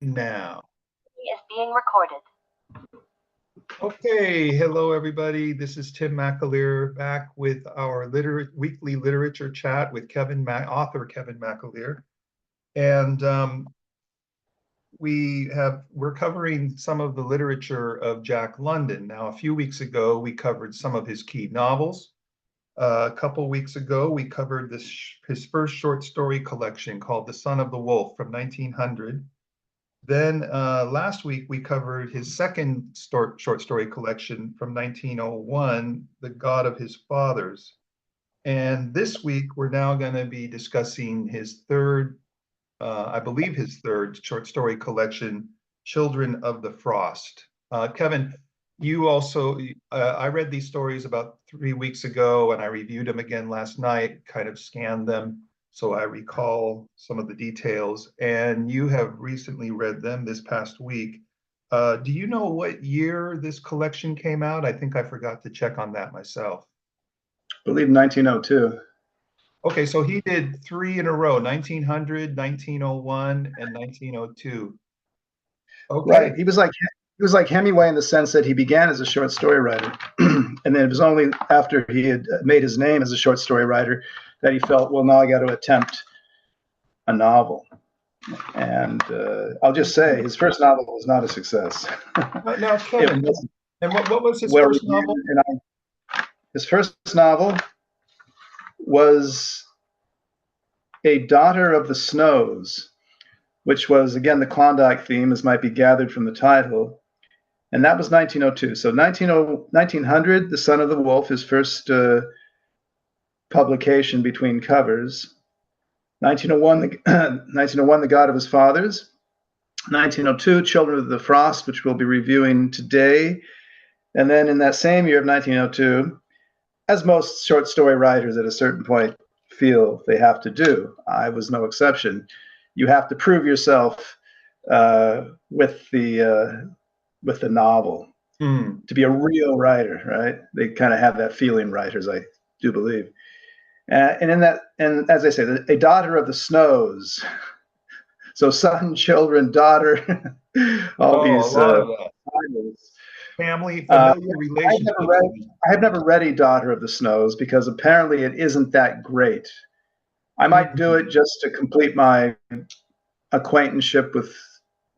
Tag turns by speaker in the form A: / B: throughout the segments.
A: Now.
B: Is being recorded.
A: Okay, hello everybody. This is Tim McAleer back with our weekly literature chat with author Kevin McAleer. And we're covering some of the literature of Jack London. Now, a few weeks ago, we covered some of his key novels. A couple weeks ago, we covered his first short story collection called The Son of the Wolf from 1900. Then last week, we covered his second short story collection from 1901, The God of His Fathers. And this week, we're now going to be discussing his third, I believe his third short story collection, Children of the Frost. Kevin, you also, I read these stories about 3 weeks ago, and I reviewed them again last night, kind of scanned them, so I recall some of the details, and you have recently read them this past week. Do you know what year this collection came out? I think I forgot to check on that myself.
C: I believe 1902.
A: Okay, so he did 3 in a row, 1900, 1901, and 1902. Okay.
C: Right. He was like Hemingway in the sense that he began as a short story writer, and then it was only after he had made his name as a short story writer that he felt, well, now I got to attempt a novel. And I'll just say his first novel was not a success.
A: Now, Kevin, and what was his first novel?
C: His first novel was A Daughter of the Snows, which was, again, the Klondike theme, as might be gathered from the title. And that was 1902. So 1900, The Son of the Wolf, his first publication between covers. 1901, The God of His Fathers. 1902, Children of the Frost, which we'll be reviewing today. And then in that same year of 1902, as most short story writers at a certain point feel they have to do, I was no exception, you have to prove yourself with the novel to be a real writer, right? They kind of have that feeling, writers, I do believe. And in that, and as I say, A Daughter of the Snows. So son, children, daughter, all these titles.
A: Family, familiar relationships.
C: I have never read A Daughter of the Snows because apparently it isn't that great. I might do it just to complete my acquaintanceship with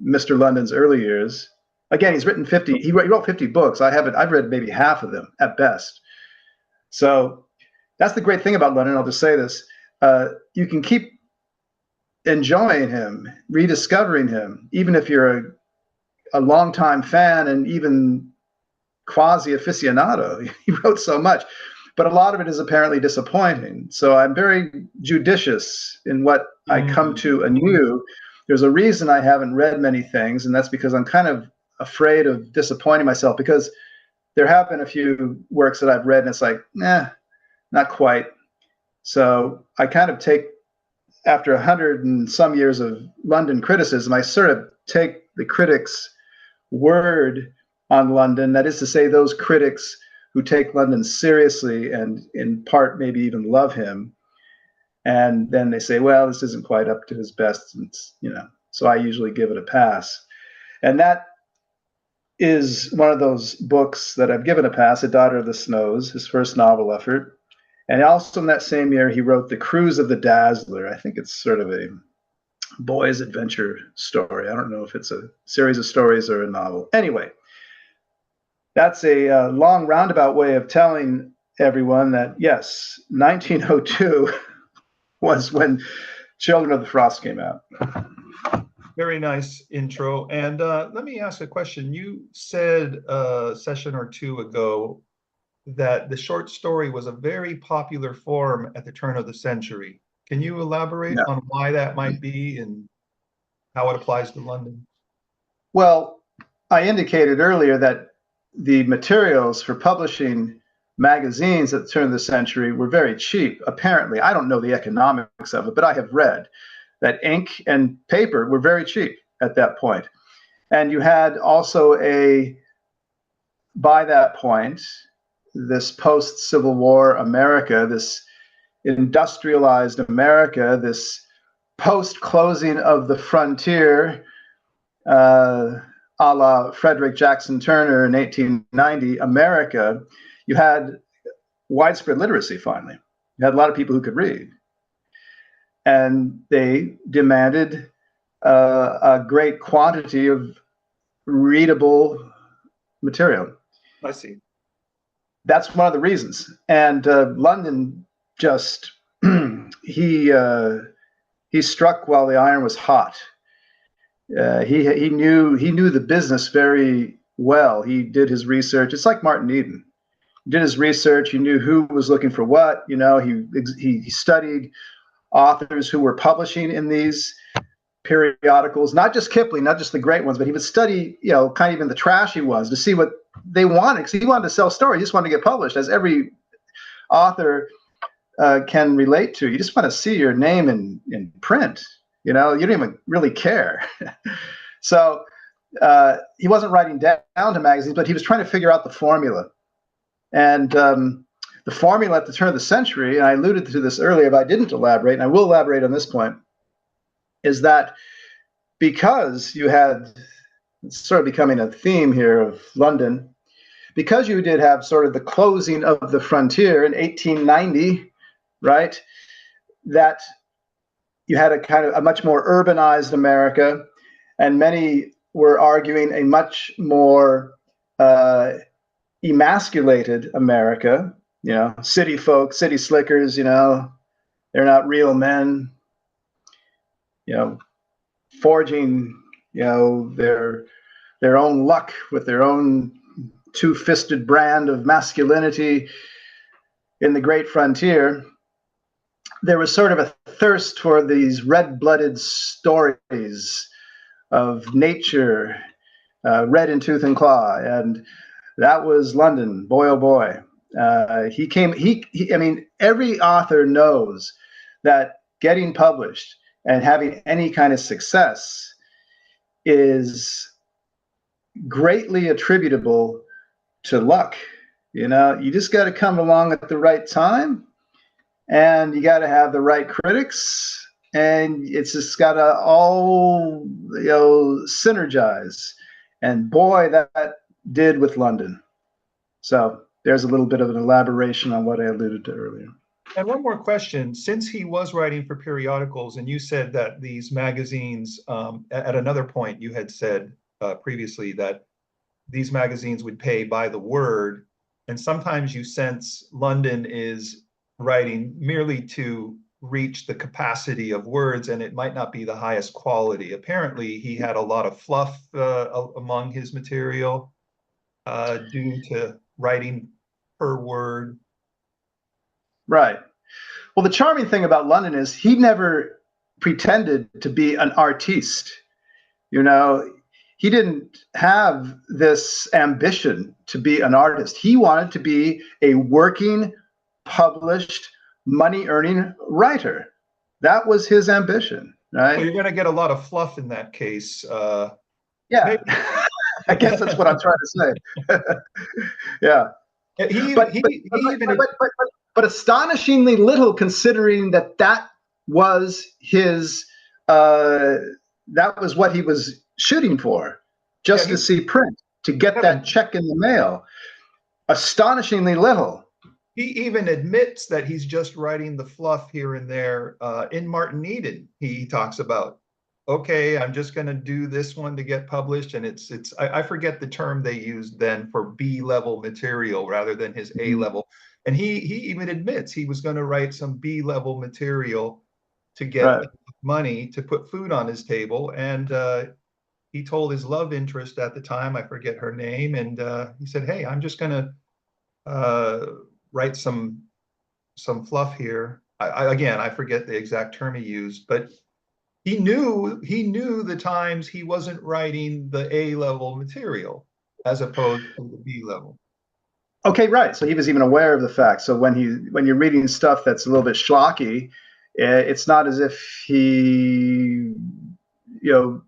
C: Mr. London's early years. Again, he wrote 50 books. I've read maybe half of them at best. So that's the great thing about London. I'll just say this. You can keep enjoying him, rediscovering him, even if you're a longtime fan and even quasi aficionado. He wrote so much, but a lot of it is apparently disappointing. So I'm very judicious in what I come to anew. There's a reason I haven't read many things, and that's because I'm kind of afraid of disappointing myself, because there have been a few works that I've read and it's like, not quite. So I kind of take, after 100 and some years of London criticism, I sort of take the critics' word on London. That is to say, those critics who take London seriously and in part maybe even love him. And then they say, well, this isn't quite up to his best. And so I usually give it a pass. And that is one of those books that I've given a pass, A Daughter of the Snows, his first novel effort. And also in that same year, he wrote The Cruise of the Dazzler. I think it's sort of a boy's adventure story. I don't know if it's a series of stories or a novel. Anyway, that's a long roundabout way of telling everyone that, yes, 1902 was when Children of the Frost came out.
A: Very nice intro. And let me ask a question. You said a session or two ago that the short story was a very popular form at the turn of the century. Can you elaborate on why that might be and how it applies to London?
C: Well, I indicated earlier that the materials for publishing magazines at the turn of the century were very cheap, apparently. I don't know the economics of it, but I have read that ink and paper were very cheap at that point. And you had also by that point, this post-Civil War America, this industrialized America, this post-closing of the frontier, a la Frederick Jackson Turner in 1890, America, you had widespread literacy finally. You had a lot of people who could read. And they demanded a great quantity of readable material.
A: I see.
C: That's one of the reasons. And London just he struck while the iron was hot. He knew the business very well. He did his research. It's like Martin Eden. He did his research. He knew who was looking for what. You know, he studied authors who were publishing in these periodicals, not just Kipling, not just the great ones, but he would study, you know, kind of even the trashy ones to see what they wanted, because he wanted to sell stories. He just wanted to get published, as every author can relate to. You just want to see your name in print. You know, you don't even really care. So he wasn't writing down to magazines, but he was trying to figure out the formula. And the formula at the turn of the century, and I alluded to this earlier, but I didn't elaborate, and I will elaborate on this point, is that because you had, it's sort of becoming a theme here of London, because you did have sort of the closing of the frontier in 1890, right, that you had a kind of a much more urbanized America, and many were arguing a much more emasculated America. You know, city folk, city slickers, you know, they're not real men, you know, forging, you know, their own luck with their own two-fisted brand of masculinity in the great frontier. There was sort of a thirst for these red-blooded stories of nature, red in tooth and claw, and that was London. Boy, oh boy. I mean, every author knows that getting published and having any kind of success is greatly attributable to luck. You know, you just got to come along at the right time, and you got to have the right critics, and it's just got to all, you know, synergize. And boy, that did with London. So there's a little bit of an elaboration on what I alluded to earlier.
A: And one more question, since he was writing for periodicals, and you said that these magazines, at another point you had said previously that these magazines would pay by the word, and sometimes you sense London is writing merely to reach the capacity of words, and it might not be the highest quality. Apparently he had a lot of fluff among his material due to writing per word.
C: Right. Well, the charming thing about London is he never pretended to be an artiste. You know, he didn't have this ambition to be an artist. He wanted to be a working, published, money-earning writer. That was his ambition, right?
A: Well, you're going to get a lot of fluff in that case.
C: Yeah, I guess that's what I'm trying to say. Yeah. But astonishingly little, considering that was his, that was what he was shooting for, just to see print, to get that check in the mail. Astonishingly little.
A: He even admits that he's just writing the fluff here and there. In Martin Eden, he talks about, okay, I'm just going to do this one to get published, and I forget the term they used then for B-level material rather than his A-level. And he even admits he was going to write some B-level material to get money to put food on his table. And he told his love interest at the time, I forget her name, and he said, hey, I'm just going to write some fluff here. Again, I forget the exact term he used, but he knew the times he wasn't writing the A-level material as opposed to the B-level.
C: Okay, right. So he was even aware of the fact. So when you're reading stuff that's a little bit schlocky, it's not as if he, you know,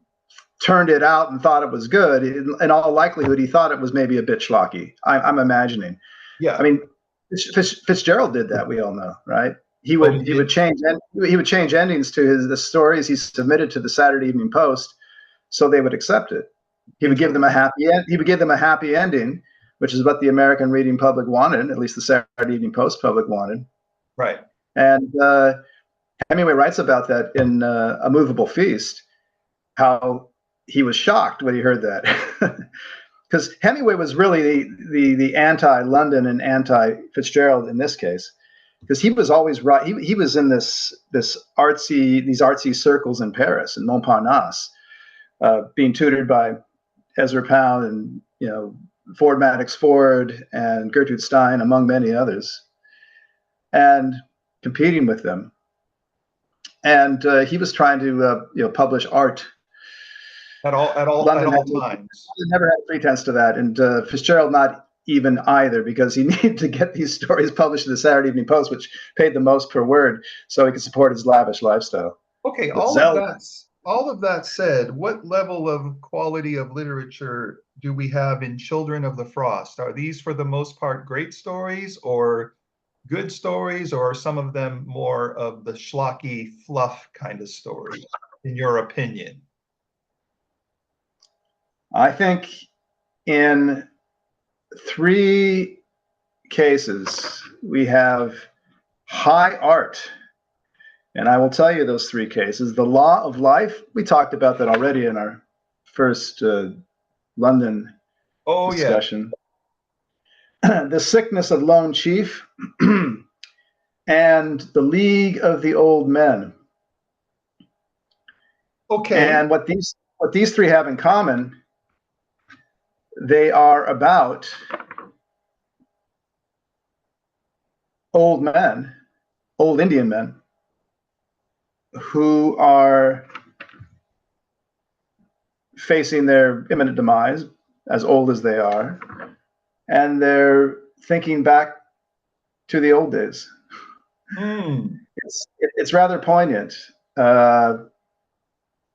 C: turned it out and thought it was good. In all likelihood, he thought it was maybe a bit schlocky. I'm imagining.
A: Yeah.
C: I mean, Fitzgerald did that. We all know, right? He would change endings to the stories he submitted to the Saturday Evening Post so they would accept it. He would give them a happy end. He would give them a happy ending, which is what the American reading public wanted, at least the Saturday Evening Post public wanted.
A: Right.
C: And Hemingway writes about that in A Movable Feast, how he was shocked when he heard that. Because Hemingway was really the anti-London and anti-Fitzgerald in this case, because he was always right. He was in these artsy circles in Paris, in Montparnasse, being tutored by Ezra Pound and Ford Madox Ford and Gertrude Stein, among many others, and competing with them. And he was trying to publish art
A: At all times.
C: Never had a pretense to that, and Fitzgerald not even either, because he needed to get these stories published in the Saturday Evening Post, which paid the most per word, so he could support his lavish lifestyle.
A: Okay, all of that said, what level of quality of literature do we have in Children of the Frost? Are these for the most part great stories or good stories, or are some of them more of the schlocky fluff kind of story, in your opinion?
C: I think in 3 cases we have high art, and I will tell you those 3 cases. The Law of Life, we talked about that already in our first London discussion. The Sickness of Lone Chief and The League of the Old Men.
A: Okay.
C: And what these 3 have in common, they are about old men, old Indian men, who are facing their imminent demise, as old as they are, and they're thinking back to the old days. It's rather poignant, and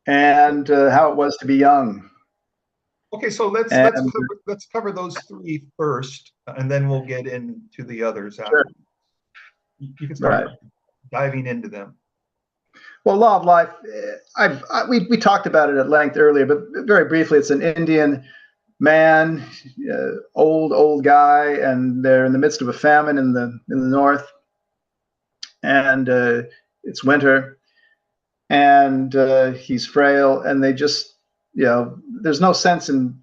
C: how it was to be young.
A: Okay, so let's cover those 3 first, and then we'll get into the others after. You can start diving into them.
C: Well, Law of Life, we talked about it at length earlier, but very briefly, it's an Indian man, old guy, and they're in the midst of a famine in the north, and it's winter, and he's frail, and they just there's no sense in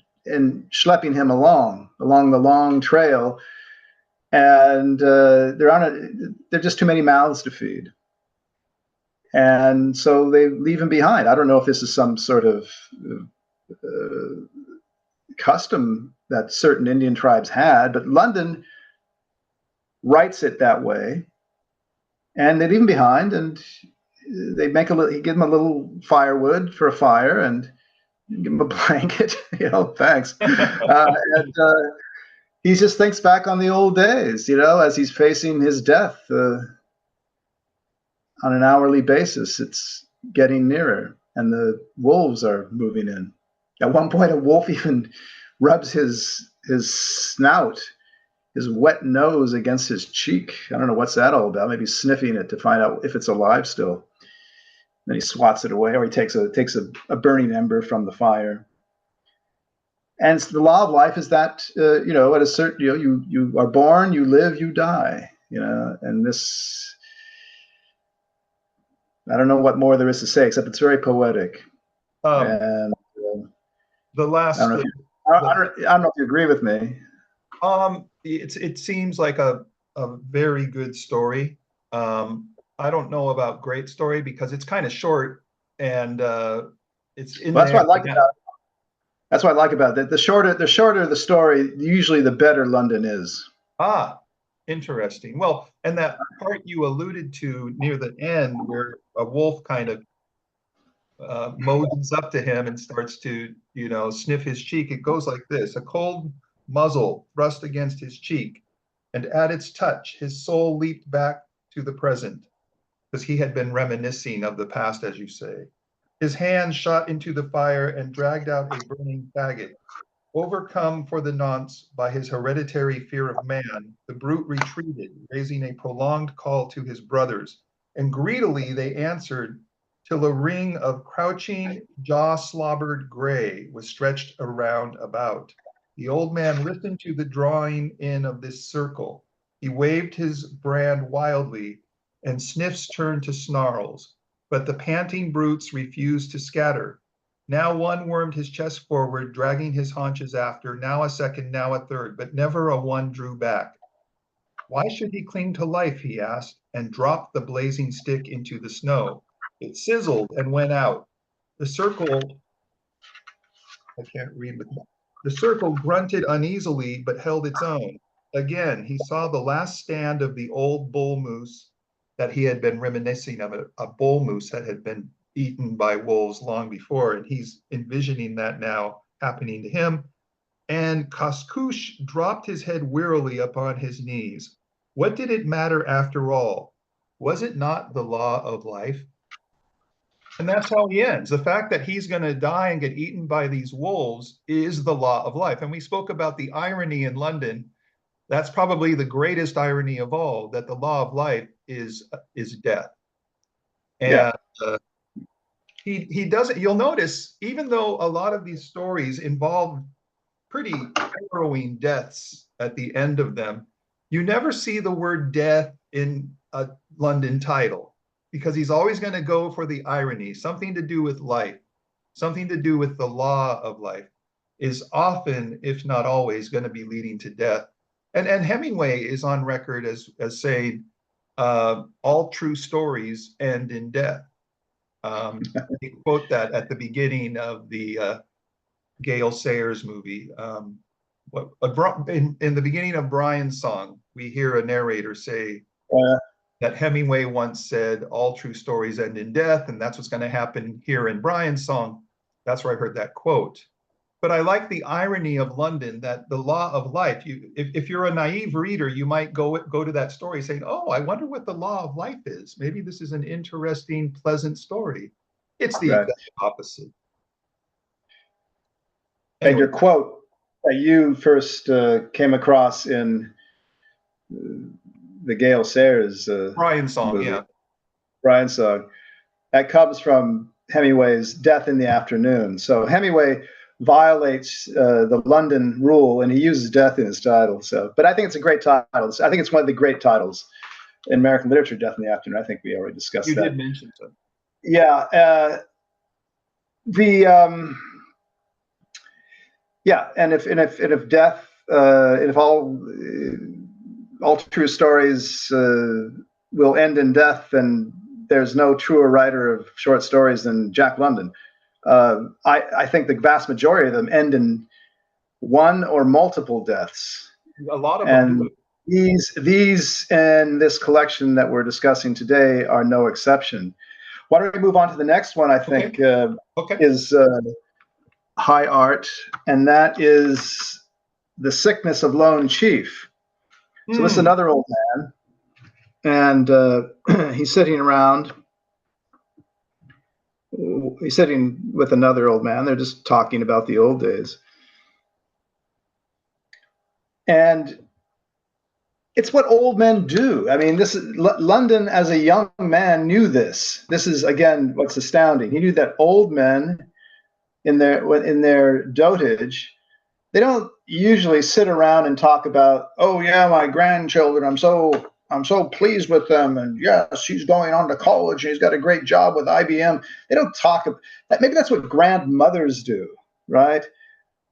C: schlepping him along the long trail, and they're just too many mouths to feed, and so they leave him behind. I don't know if this is some sort of custom that certain Indian tribes had, but London writes it that way, and they leave him behind, and they give him a little firewood for a fire, and give him a blanket, thanks. And he just thinks back on the old days, as he's facing his death on an hourly basis. It's getting nearer, and the wolves are moving in. At one point, a wolf even rubs his snout, his wet nose against his cheek. I don't know what's that all about. Maybe sniffing it to find out if it's alive still. Then he swats it away, or he takes a burning ember from the fire. And the Law of Life is that at a certain you are born, you live, you die. And this, I don't know what more there is to say, except it's very poetic. And
A: the last,
C: I don't know if you agree with me.
A: It seems like a very good story. I don't know about great story because it's kind of short, and it's in there.
C: That's what I like about it. That's what I like about it. The shorter the story, usually the better London is.
A: Interesting. Well, and that part you alluded to near the end, where a wolf kind of mosey's up to him and starts to, sniff his cheek. It goes like this: a cold muzzle thrust against his cheek, and at its touch, his soul leaped back to the present, because he had been reminiscing of the past, as you say. His hand shot into the fire and dragged out a burning faggot. Overcome for the nonce by his hereditary fear of man, the brute retreated, raising a prolonged call to his brothers, and greedily they answered till a ring of crouching, jaw-slobbered gray was stretched around about. The old man listened to the drawing in of this circle. He waved his brand wildly, and sniffs turned to snarls. But the panting brutes refused to scatter. Now one wormed his chest forward, dragging his haunches after, now a second, now a third, but never a one drew back. Why should he cling to life, he asked, and dropped the blazing stick into the snow. It sizzled and went out. The circle, I can't read with that. The circle grunted uneasily, but held its own. Again, he saw the last stand of the old bull moose that he had been reminiscing of, a bull moose that had been eaten by wolves long before, and he's envisioning that now happening to him. And Koskoosh dropped his head wearily upon his knees. What did it matter after all? Was it not the law of life? And that's how he ends. The fact that he's going to die and get eaten by these wolves is the law of life. And we spoke about the irony in London. That's probably the greatest irony of all, that the law of life is death. And he doesn't, you'll notice, even though a lot of these stories involve pretty harrowing deaths at the end of them, you never see the word death in a London title, because he's always going to go for the irony. Something to do with life, something to do with the law of life is often, if not always, going to be leading to death. And Hemingway is on record as saying, all true stories end in death. He quote that at the beginning of the Gale Sayers movie. In the beginning of Brian's song, we hear a narrator say that Hemingway once said, all true stories end in death, and that's what's going to happen here in Brian's song. That's where I heard that quote. But I like the irony of London, that the law of life, if you're a naive reader, you might go to that story saying, oh, I wonder what the law of life is. Maybe this is an interesting, pleasant story. It's the exact opposite.
C: And your quote that you first came across in the Gale Sayers
A: Brian's song,
C: movie,
A: yeah.
C: Brian's song, that comes from Hemingway's Death in the Afternoon. So Hemingway violates the London rule, and he uses death in his title. So, but I think it's a great title. I think it's one of the great titles in American literature, Death in the Afternoon. I think we already discussed that.
A: You did mention so.
C: Yeah. And if death, if all true stories will end in death, then there's no truer writer of short stories than Jack London. I think the vast majority of them end in one or multiple deaths.
A: A lot of them do.
C: These in this collection that we're discussing today are no exception. Why don't we move on to the next one? I think is high art, and that is The Sickness of Lone Chief. So this is another old man, and he's sitting around. He's sitting with another old man. They're just talking about the old days. And it's what old men do. I mean, this is London as a young man knew this. This is, again, what's astounding. He knew that old men in their dotage, they don't usually sit around and talk about, oh yeah, my grandchildren, I'm so pleased with them, and yes, he's going on to college and he's got a great job with IBM. They don't talk about that. Maybe that's what grandmothers do, right?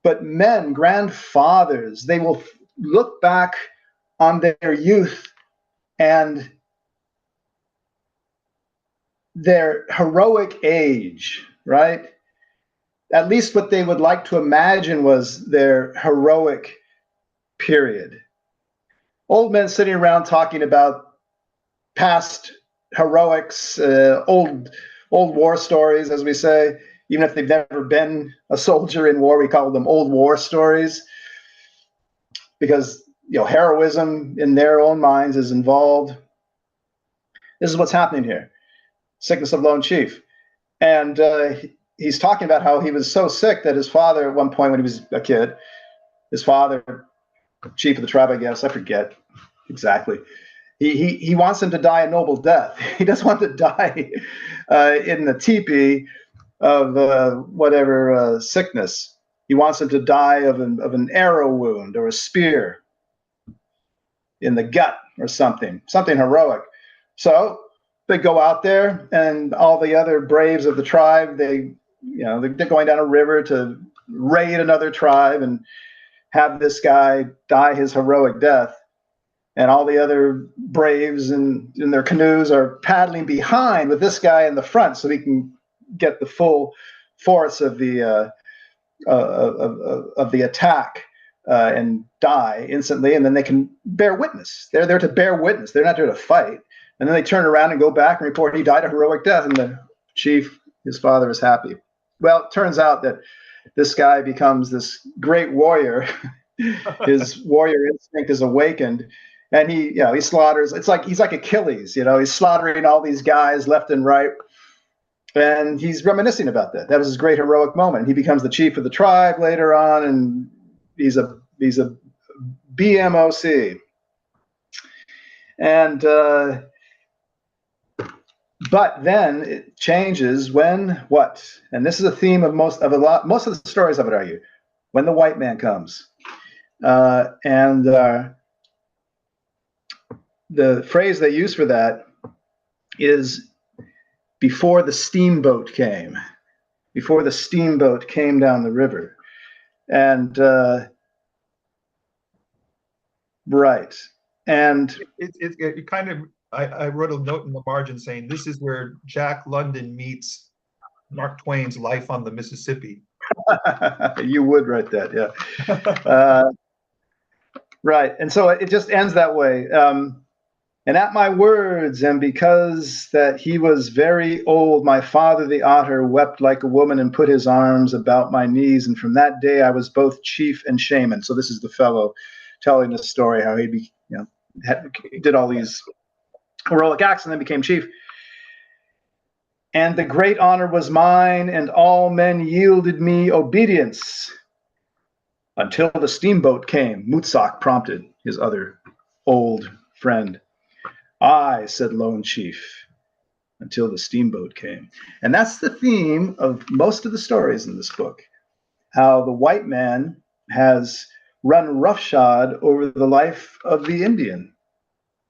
C: But men, grandfathers, they will look back on their youth and their heroic age, right? At least what they would like to imagine was their heroic period. Old men sitting around talking about past heroics, old war stories, as we say, even if they've never been a soldier in war, we call them old war stories, because heroism in their own minds is involved. This is what's happening here. Sickness of Lone Chief. And he's talking about how he was so sick that his father, at one point when he was a kid, his father, chief of the tribe, I guess, I forget exactly, he wants him to die a noble death. He doesn't want to die in the teepee of whatever sickness. He wants him to die of an arrow wound or a spear in the gut or something heroic. So they go out there, and all the other braves of the tribe, they're going down a river to raid another tribe and have this guy die his heroic death. And all the other braves in their canoes are paddling behind with this guy in the front, so he can get the full force of the attack and die instantly, and then they can bear witness. They're there to bear witness. They're not there to fight. And then they turn around and go back and report he died a heroic death, and the chief, his father, is happy. Well, it turns out that this guy becomes this great warrior. His warrior instinct is awakened, and he slaughters. It's like he's like Achilles, he's slaughtering all these guys left and right. And he's reminiscing about that. That was his great heroic moment. He becomes the chief of the tribe later on, and he's a BMOC. And but then it changes when what? And this is a theme of most of the stories, I would argue, when the white man comes. And the phrase they use for that is before the steamboat came down the river. And right. And
A: it kind of, I wrote a note in the margin saying this is where Jack London meets Mark Twain's Life on the Mississippi.
C: You would write that, yeah. Right. And so it just ends that way. And at my words, and because that he was very old, my father the otter wept like a woman and put his arms about my knees. And from that day I was both chief and shaman. So this is the fellow telling the story how he did all these heroic acts and then became chief. And the great honor was mine, and all men yielded me obedience until the steamboat came. Mutsak prompted his other old friend. I, said Lone Chief, until the steamboat came. And that's the theme of most of the stories in this book, how the white man has run roughshod over the life of the Indian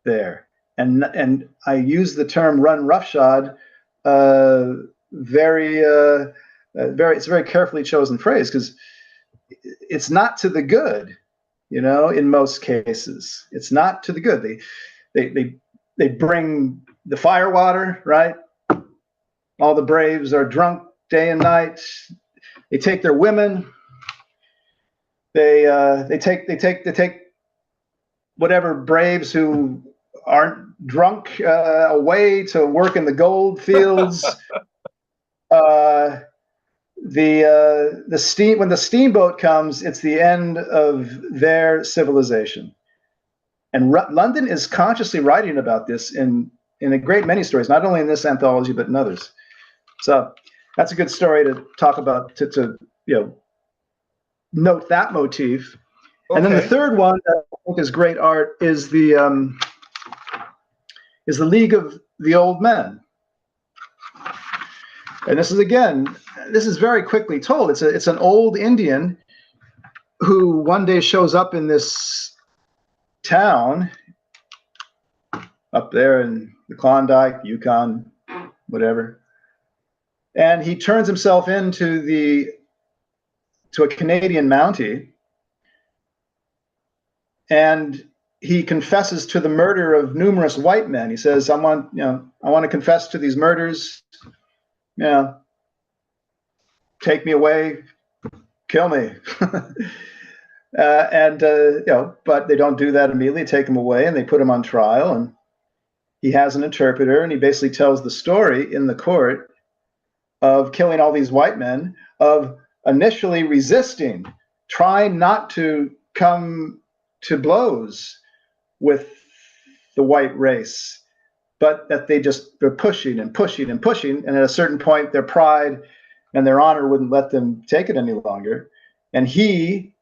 C: there. And I use the term run roughshod it's a very carefully chosen phrase, because it's not to the good, in most cases. It's not to the good. They bring the fire water, right? All the braves are drunk day and night. They take their women. They take whatever braves who aren't drunk away to work in the gold fields. When the steamboat comes, it's the end of their civilization. And London is consciously writing about this in a great many stories, not only in this anthology but in others. So that's a good story to talk about, to note that motif. Okay. And then the third one that I think is great art is the League of the Old Men. And this is very quickly told. It's an old Indian who one day shows up in this town up there in the Klondike, Yukon, whatever. And he turns himself into a Canadian Mountie, and he confesses to the murder of numerous white men. He says, I want to confess to these murders. Take me away, kill me. But they don't do that immediately. They take him away and they put him on trial, and he has an interpreter, and he basically tells the story in the court of killing all these white men, of initially resisting, trying not to come to blows with the white race, but that they're pushing and pushing and pushing, and at a certain point their pride and their honor wouldn't let them take it any longer. And he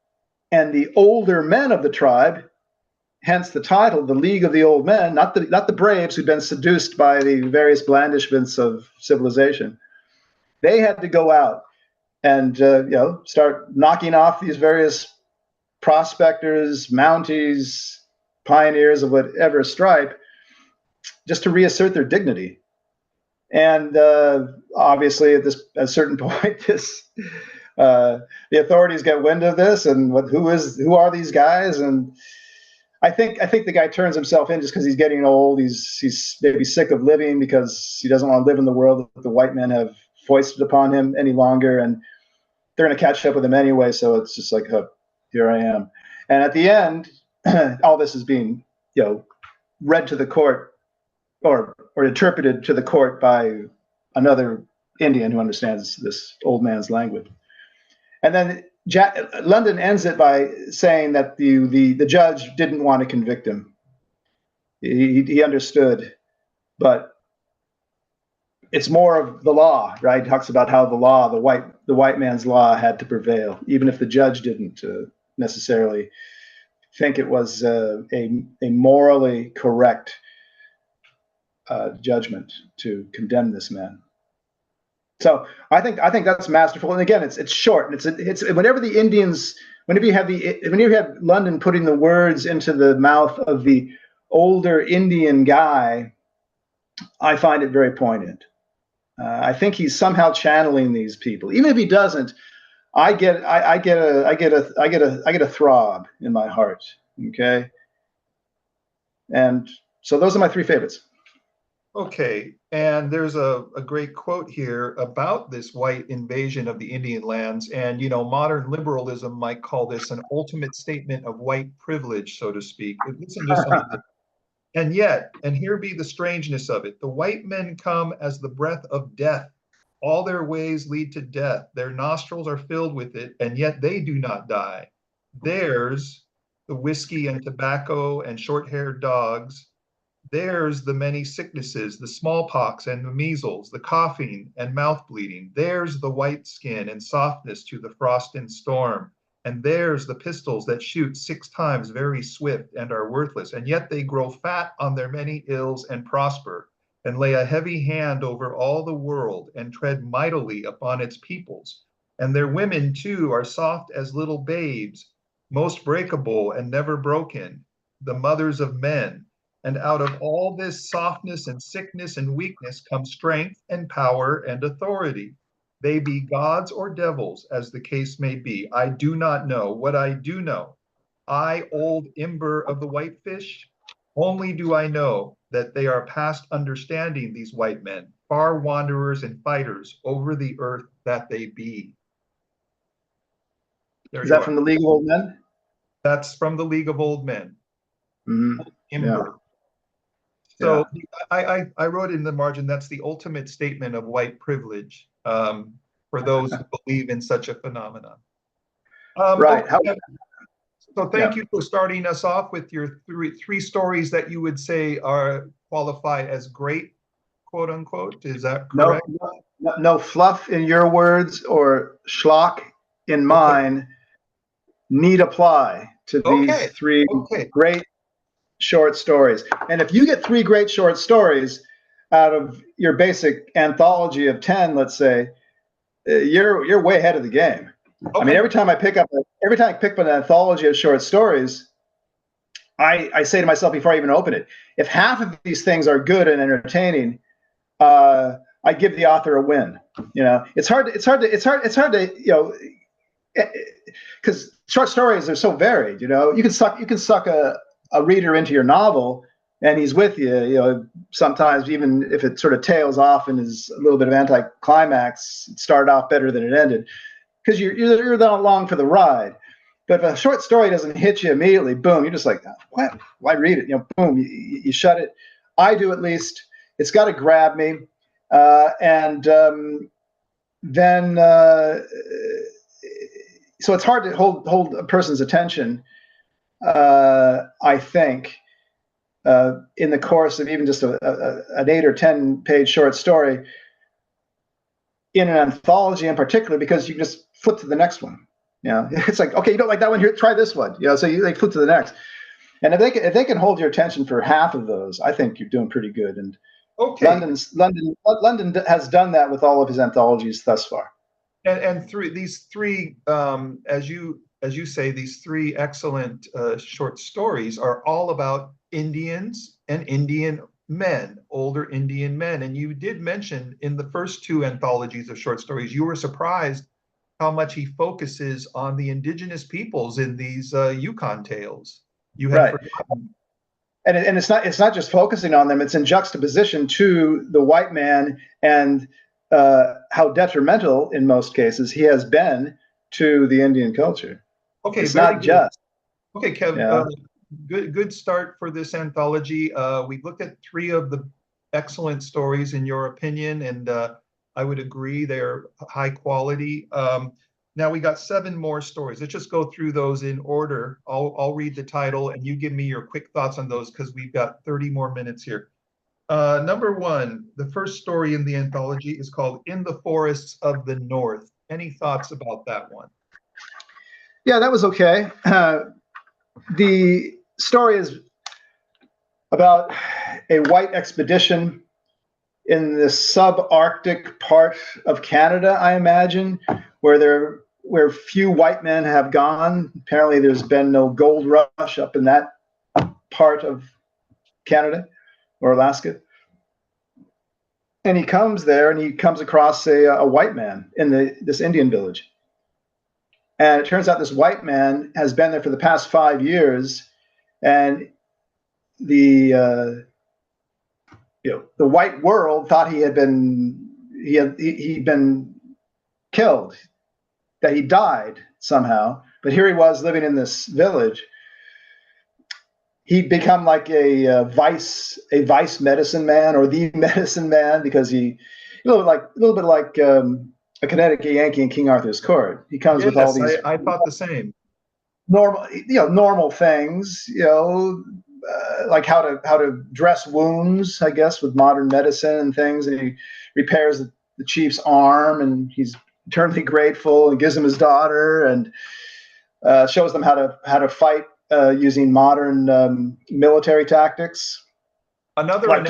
C: and the older men of the tribe hence the title, The League of the Old Men, not the braves who'd been seduced by the various blandishments of civilization. They had to go out and start knocking off these various prospectors, mounties, pioneers of whatever stripe, just to reassert their dignity. And obviously, at a certain point, the authorities get wind of this, and who are these guys? And I think the guy turns himself in just because he's getting old. He's maybe sick of living because he doesn't want to live in the world that the white men have foisted upon him any longer, and they're going to catch up with him anyway. So it's just like, oh, here I am. And at the end, all this is being, read to the court or interpreted to the court by another Indian who understands this old man's language. And then London ends it by saying that the judge didn't want to convict him. He understood, but it's more of the law, right? He talks about how the white man's law had to prevail, even if the judge didn't necessarily think it was a morally correct judgment to condemn this man. So I think that's masterful. And again, it's short. It's whenever you have London putting the words into the mouth of the older Indian guy, I find it very poignant. I think he's somehow channeling these people. Even if he doesn't, I get a throb in my heart. Okay. And so those are my three favorites.
A: Okay, and there's a great quote here about this white invasion of the Indian lands. And, modern liberalism might call this an ultimate statement of white privilege, so to speak. Listen to some of it. And yet, and here be the strangeness of it, the white men come as the breath of death. All their ways lead to death. Their nostrils are filled with it, and yet they do not die. Theirs the whiskey and tobacco and short-haired dogs. There's the many sicknesses, the smallpox and the measles, the coughing and mouth bleeding. There's the white skin and softness to the frost and storm. And there's the pistols that shoot 6 times very swift and are worthless. And yet they grow fat on their many ills and prosper, and lay a heavy hand over all the world and tread mightily upon its peoples. And their women too are soft as little babes, most breakable and never broken, the mothers of men. And out of all this softness and sickness and weakness come strength and power and authority. They be gods or devils, as the case may be. I do not know. What I do know, I, old Imber of the Whitefish, only do I know that they are past understanding, these white men, far wanderers and fighters over the earth that they be.
C: Is that from the League of Old Men?
A: That's from the League of Old Men.
C: Mm-hmm.
A: Imber.
C: Yeah.
A: So I wrote in the margin, that's the ultimate statement of white privilege for those who believe in such a phenomenon.
C: Right.
A: Okay. So thank you for starting us off with your three stories that you would say qualify as great, quote unquote. Is that correct?
C: No fluff in your words or schlock in mine need apply to these three great short stories. And if you get 3 great short stories out of your basic anthology of 10, let's say, you're way ahead of the game. I mean, every time I pick up an anthology of short stories, I say to myself before I even open it, if half of these things are good and entertaining, I give the author a win. It's hard to because short stories are so varied. You can suck a reader into your novel and he's with you, sometimes even if it sort of tails off and is a little bit of anticlimax, it started off better than it ended because you're along for the ride. But if a short story doesn't hit you immediately, boom, you're just like, what? Why read it? Boom, you shut it. I do, at least. It's got to grab me. So it's hard to hold a person's attention, I think, in the course of even just an 8 or 10 page short story in an anthology in particular, because you can just flip to the next one. It's like, okay, you don't like that one, here, try this one. So you flip to the next. And if they can hold your attention for half of those, I think you're doing pretty good. And
A: Okay,
C: London has done that with all of his anthologies thus far.
A: and these three, as you say, these three excellent short stories are all about Indians and Indian men, older Indian men. And you did mention in the first two anthologies of short stories, you were surprised how much he focuses on the indigenous peoples in these Yukon tales. You had
C: Right.
A: forgotten.
C: And it's not just focusing on them; it's in juxtaposition to the white man and how detrimental, in most cases, he has been to the Indian culture.
A: Okay,
C: It's
A: very
C: not
A: good.
C: just.
A: Okay, Kev,
C: Yeah.
A: good start for this anthology. We looked at three of the excellent stories in your opinion, and I would agree they're high quality. Now we got seven more stories. Let's just go through those in order. I'll read the title and you give me your quick thoughts on those because we've got 30 more minutes here. Number one, the first story in the anthology is called In the Forests of the North. Any thoughts about that one?
C: Yeah, that was okay. The story is about a white expedition in the subarctic part of Canada, I imagine, where few white men have gone. Apparently, there's been no gold rush up in that part of Canada or Alaska. And he comes there, and he comes across a white man in this Indian village. And it turns out this white man has been there for the past 5 years, and the white world thought he'd been killed, that he died somehow. But here he was living in this village. He'd become like a vice medicine man, or the medicine man, because a little bit like a Connecticut Yankee in King Arthur's court. He comes with all these
A: I thought the same.
C: normal things, like how to dress wounds, I guess, with modern medicine and things. And he repairs the chief's arm, and he's eternally grateful, and gives him his daughter, and shows them how to fight using modern military tactics.
A: Another
C: Like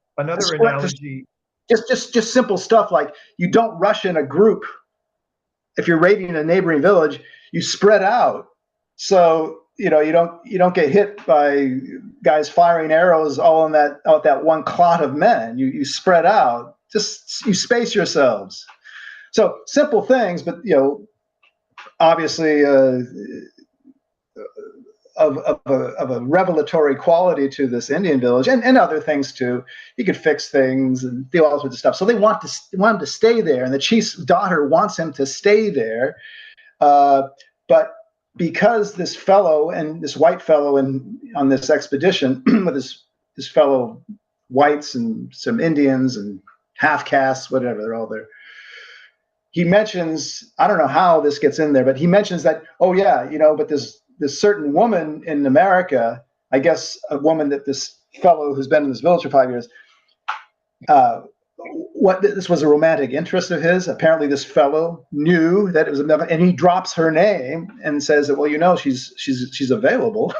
A: analogy.
C: Just simple stuff like you don't rush in a group. If you're raiding a neighboring village, you spread out. So you don't get hit by guys firing arrows all in that one clot of men. You spread out. Just you space yourselves. So simple things, but obviously of a revelatory quality to this Indian village, and other things too. He could fix things and do all sorts of stuff. So they want him to stay there, and the chief's daughter wants him to stay there. But because this fellow and this white fellow on this expedition with his fellow whites and some Indians and half castes, whatever, they're all there. He mentions, I don't know how this gets in there, but he mentions that, oh yeah, but this certain woman in America, I guess a woman that this fellow who's been in this village for 5 years, this was a romantic interest of his. Apparently this fellow knew that it was and he drops her name and says that, well, she's available.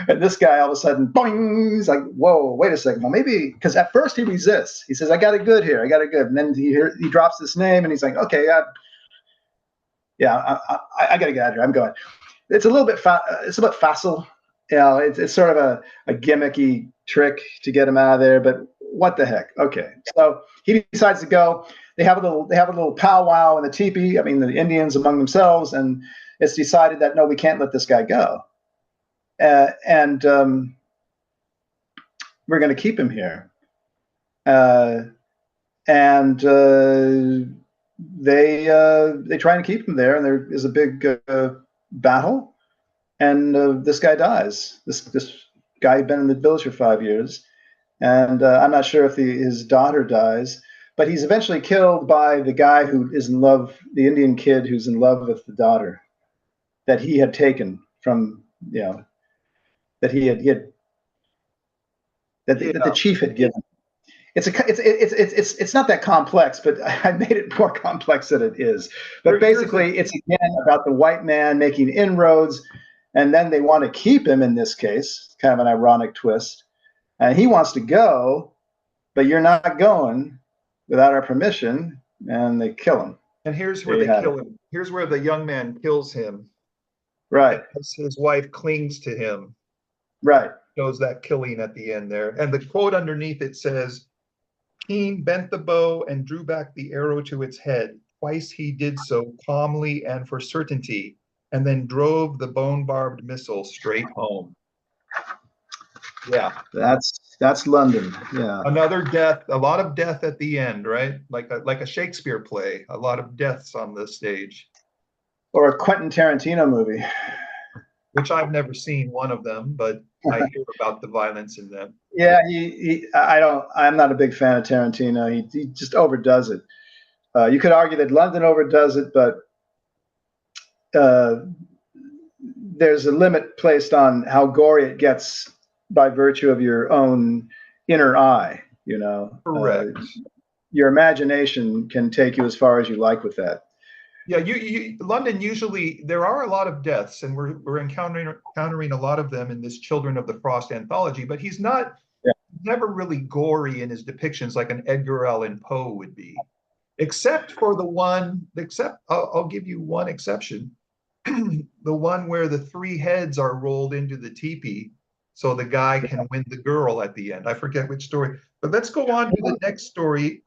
C: And this guy all of a sudden, boing, he's like, whoa, wait a second. Well, maybe, because at first he resists. He says, I got it good here. And then he drops this name, and he's like, okay, I got to get out of here. I'm going. It's a little bit, it's a bit facile. It's sort of a gimmicky trick to get him out of there, but what the heck? Okay. So he decides to go. They have a little powwow in the teepee. I mean, the Indians among themselves, and it's decided that, no, we can't let this guy go. And we're going to keep him here. And they try and keep him there, and there is a big battle, and this guy dies. This guy had been in the village for 5 years, and I'm not sure if his daughter dies, but he's eventually killed by the guy who is in love, the Indian kid who's in love with the daughter that he had taken from, that that the chief had given. It's not that complex, but I made it more complex than it is. But basically, it's again about the white man making inroads And then they want to keep him in this case, kind of an ironic twist. And he wants to go, but you're not going without our permission, and they kill him.
A: And here's where they kill him. Here's where the young man kills him.
C: Right.
A: His wife clings to him.
C: Right.
A: Shows that killing at the end there. And the quote underneath it says, Keen bent the bow and drew back the arrow to its head. Twice he did so calmly and for certainty, and then drove the bone-barbed missile straight home. Yeah.
C: That's London. Yeah.
A: Another death, a lot of death at the end, right? Like a Shakespeare play, a lot of deaths on the stage.
C: Or a Quentin Tarantino movie.
A: Which I've never seen one of them, but I hear about the violence in them.
C: Yeah, I'm not a big fan of Tarantino. He just overdoes it. You could argue that London overdoes it, but there's a limit placed on how gory it gets by virtue of your own inner eye, you know.
A: Correct.
C: Your imagination can take you as far as you like with that.
A: Yeah, London, usually there are a lot of deaths, and we're encountering a lot of them in this Children of the Frost anthology, but he's never really gory in his depictions like an Edgar Allan Poe would be. Except for I'll give you one exception. The one where the 3 heads are rolled into the teepee so the guy can win the girl at the end. I forget which story. But let's go on to the next story.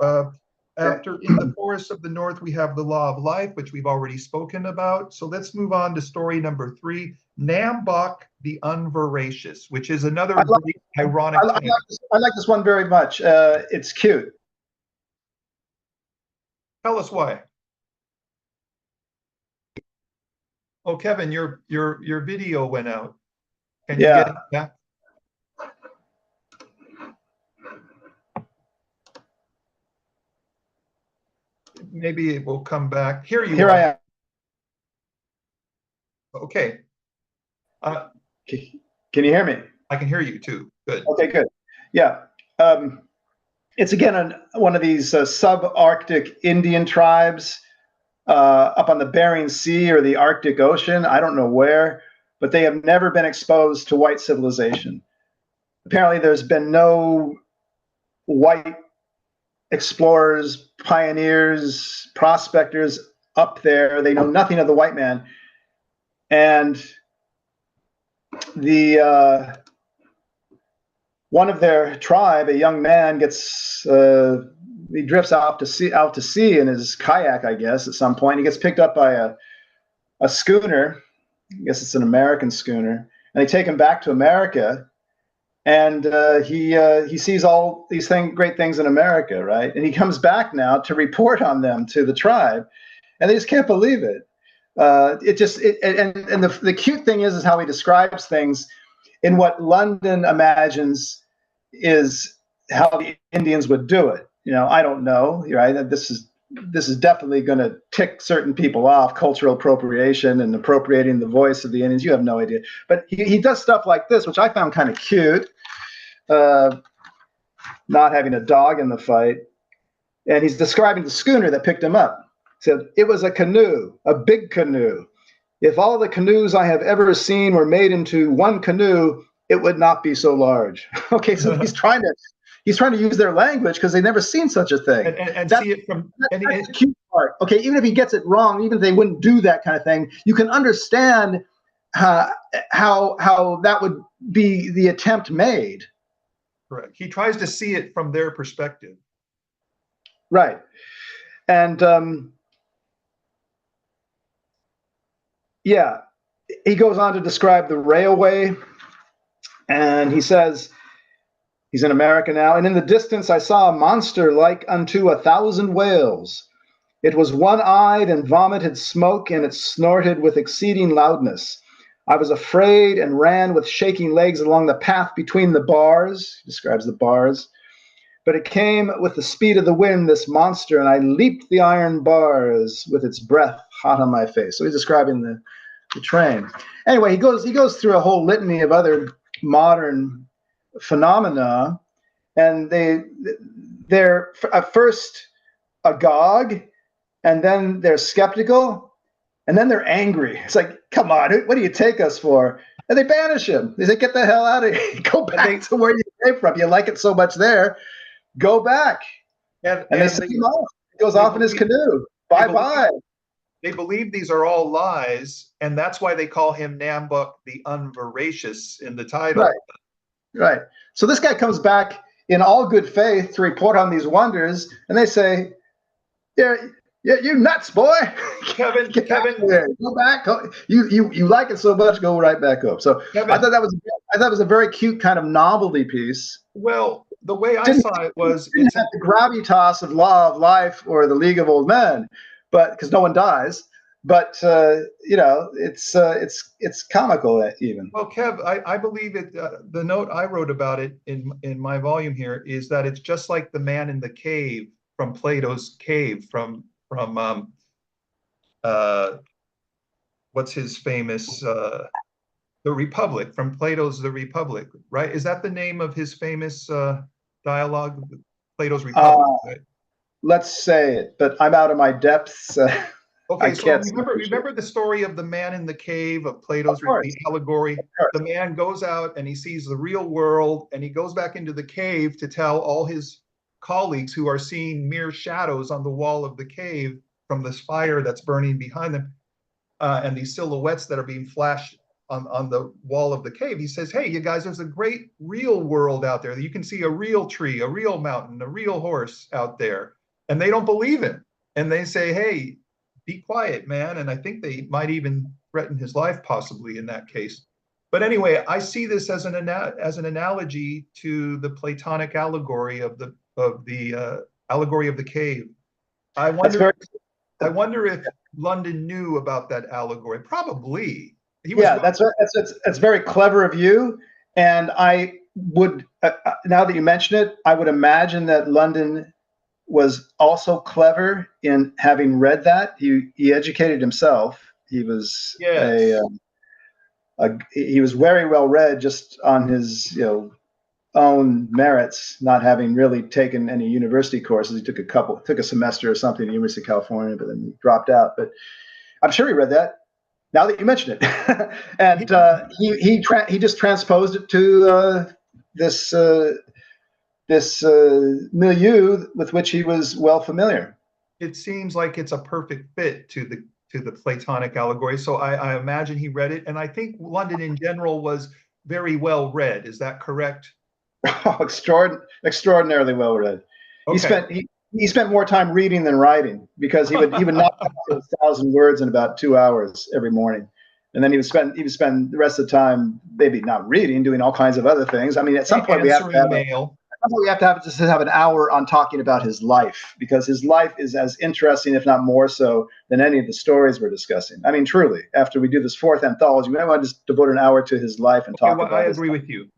A: After In the Forests of the North, we have The Law of Life, which we've already spoken about. So let's move on to story number 3, Nambok the Unveracious, which is another ironic.
C: I like this one very much. It's cute.
A: Tell us why. Oh, Kevin, your video went out. Can you get it back? Maybe it will come back. Here
C: I am.
A: Okay.
C: Can you hear me?
A: I can hear you too. Good.
C: Okay, good. Yeah. It's again one of these subarctic Indian tribes up on the Bering Sea or the Arctic Ocean. I don't know where, but they have never been exposed to white civilization. Apparently, there's been no white explorers, pioneers, prospectors up there. They know nothing of the white man. And the one of their tribe, a young man, gets he drifts out to sea in his kayak, I guess, at some point. He gets picked up by a schooner. I guess it's an American schooner, and they take him back to America. And he sees all these great things in America, right? And he comes back now to report on them to the tribe, and they just can't believe it. The cute thing is how he describes things in what London imagines is how the Indians would do it. You know, I don't know, right? This is definitely going to tick certain people off, cultural appropriation and appropriating the voice of the Indians. You have no idea. But he does stuff like this, which I found kind of cute, not having a dog in the fight. And he's describing the schooner that picked him up. He said, it was a canoe, a big canoe. If all the canoes I have ever seen were made into one canoe, it would not be so large. Okay, so he's trying to use their language because they've never seen such a thing.
A: And see it from
C: that's the cute part. Okay, even if he gets it wrong, even if they wouldn't do that kind of thing, you can understand how that would be the attempt made.
A: Correct. He tries to see it from their perspective.
C: Right. And yeah, he goes on to describe the railway, and he says, he's in America now, and in the distance I saw a monster like unto 1,000 whales. It was one-eyed and vomited smoke, and it snorted with exceeding loudness. I was afraid and ran with shaking legs along the path between the bars. He describes the bars. But it came with the speed of the wind, this monster, and I leaped the iron bars with its breath hot on my face. So he's describing the train. Anyway, he goes through a whole litany of other modern phenomena, and they're at first agog, and then they're skeptical, And then they're angry. It's like, come on, what do you take us for? And they banish him. They say, get the hell out of here. Go back to where you came from. You like it so much there. Go back. And they send him off. He goes off in his canoe. Bye-bye.
A: They believe these are all lies, and that's why they call him Nambuk the Unveracious in the title.
C: Right. Right. So this guy comes back in all good faith to report on these wonders, and they say, "Yeah, you nuts, boy!
A: Kevin,
C: go back. You like it so much, go right back up." So
A: Kevin,
C: I thought that was a very cute kind of novelty piece.
A: Well, the way I saw it was
C: it's the gravitas of Law of Life or the League of Old Men, but because no one dies. But it's comical even.
A: Well, Kev, I believe it. The note I wrote about it in my volume here is that it's just like the man in the cave from Plato's cave from what's his famous The Republic, from Plato's The Republic, right? Is that the name of his famous dialogue, Plato's Republic? Right?
C: Let's say it, but I'm out of my depths.
A: Okay, so remember the story of the man in the cave of Plato's allegory? The man goes out and he sees the real world, and he goes back into the cave to tell all his colleagues who are seeing mere shadows on the wall of the cave from this fire that's burning behind them, and these silhouettes that are being flashed on the wall of the cave. He says, hey, you guys, there's a great real world out there. You can see a real tree, a real mountain, a real horse out there. And they don't believe him. And they say, hey, be quiet, man. And I think they might even threaten his life, possibly in that case. But anyway, I see this as an analogy to the Platonic allegory of the allegory of the cave. I wonder if London knew about that allegory. Probably.
C: That's very clever of you. And I would, now that you mention it, I would imagine that London was also clever in having read that. He educated himself. He was he was very well read just on his own merits, not having really taken any university courses. He took a semester or something at the University of California, but then he dropped out. But I'm sure he read that. Now that you mention it, and he just transposed it to this milieu with which he was well familiar.
A: It seems like it's a perfect fit to the Platonic allegory. So I imagine he read it, and I think London in general was very well read. Is that correct?
C: Oh, extraordinarily well read. Okay. He spent more time reading than writing, because he would knock out 1,000 words in about 2 hours every morning. And then he would spend the rest of the time maybe not reading, doing all kinds of other things. I mean, at some point we have to have an hour on talking about his life, because his life is as interesting, if not more so, than any of the stories we're discussing. I mean, truly, after we do this fourth anthology, we might want to just devote an hour to his life and talk about it.
A: I agree with you.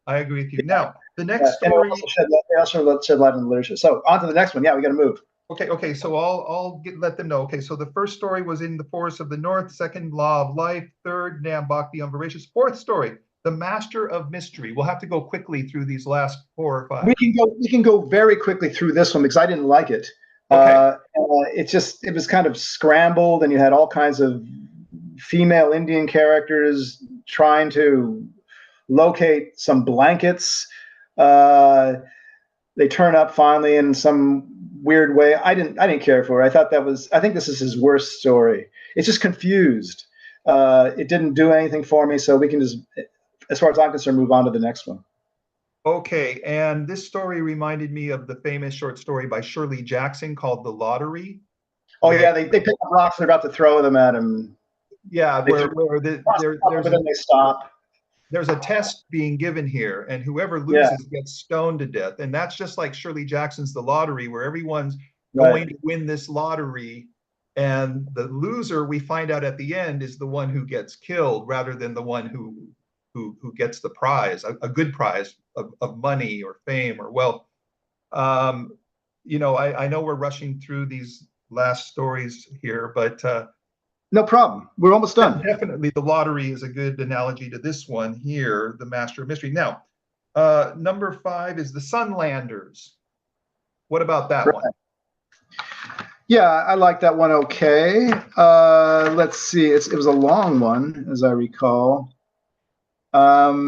A: Now, the next story.
C: They also shed light on the literature. So on to the next one. Yeah, we got to move.
A: Okay. So I'll let them know. Okay, so the first story was In the Forest of the North. Second, Law of Life. Third, Nambuk the Unveracious. Fourth story, The Master of Mystery. We'll have to go quickly through these last 4 or 5.
C: We can go very quickly through this one because I didn't like it.
A: Okay.
C: It was kind of scrambled, and you had all kinds of female Indian characters trying to locate some blankets. They turn up finally in some weird way. I didn't care for it. I think this is his worst story. It's just confused. It didn't do anything for me, so we can just, as far as I'm concerned, move on to the next one.
A: Okay, and this story reminded me of the famous short story by Shirley Jackson called The Lottery.
C: Oh yeah, they pick up rocks, they're about to throw them at him.
A: Yeah,
C: then they stop.
A: There's a test being given here, and whoever loses gets stoned to death. And that's just like Shirley Jackson's The Lottery, where everyone's going to win this lottery, and the loser, we find out at the end, is the one who gets killed rather than the one who gets the prize, a good prize of money or fame or wealth. I know we're rushing through these last stories here, but
C: no problem. We're almost done.
A: Definitely, The Lottery is a good analogy to this one here, The Master of Mystery. Now, number 5 is The Sunlanders. What about that one?
C: Yeah, I like that one. Okay. Let's see. It was a long one, as I recall. I,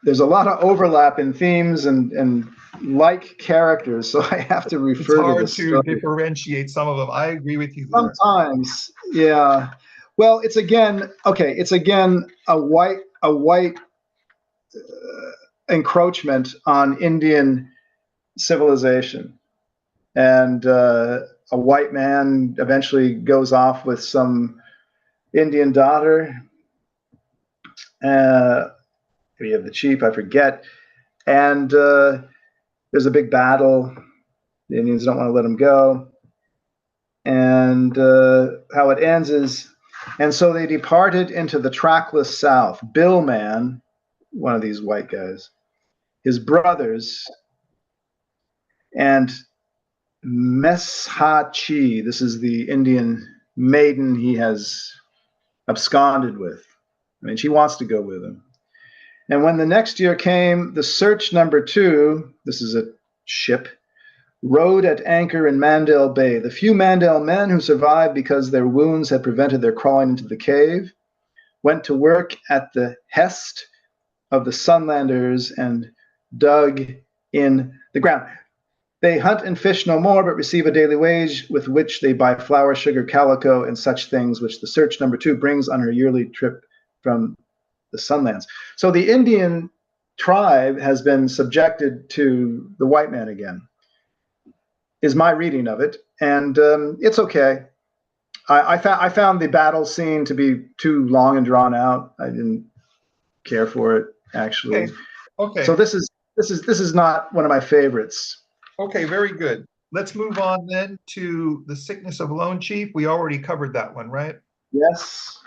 C: there's a lot of overlap in themes and like characters, so I have to
A: It's
C: refer to
A: hard
C: this
A: to
C: story.
A: differentiate some of them. I agree with you there.
C: Sometimes, yeah. Well, it's again a white encroachment on Indian civilization, and a white man eventually goes off with some Indian daughter. We have the chief, I forget, and there's a big battle. The Indians don't want to let him go, and how it ends is, and so they departed into the trackless south. Bill Man, one of these white guys, his brothers, and Meshachi, this is the Indian maiden he has absconded with. I mean, she wants to go with him. And when the next year came, the search number 2, this is a ship, rode at anchor in Mandel Bay. The few Mandel men who survived because their wounds had prevented their crawling into the cave went to work at the hest of the Sunlanders and dug in the ground. They hunt and fish no more, but receive a daily wage with which they buy flour, sugar, calico, and such things, which the search number 2 brings on her yearly trip from the Sunlands. So the Indian tribe has been subjected to the white man again, is my reading of it. And it's okay. I found the battle scene to be too long and drawn out. I didn't care for it, actually.
A: Okay.
C: So this is not one of my favorites.
A: Okay, very good. Let's move on then to The Sickness of Lone Chief. We already covered that one, right?
C: Yes.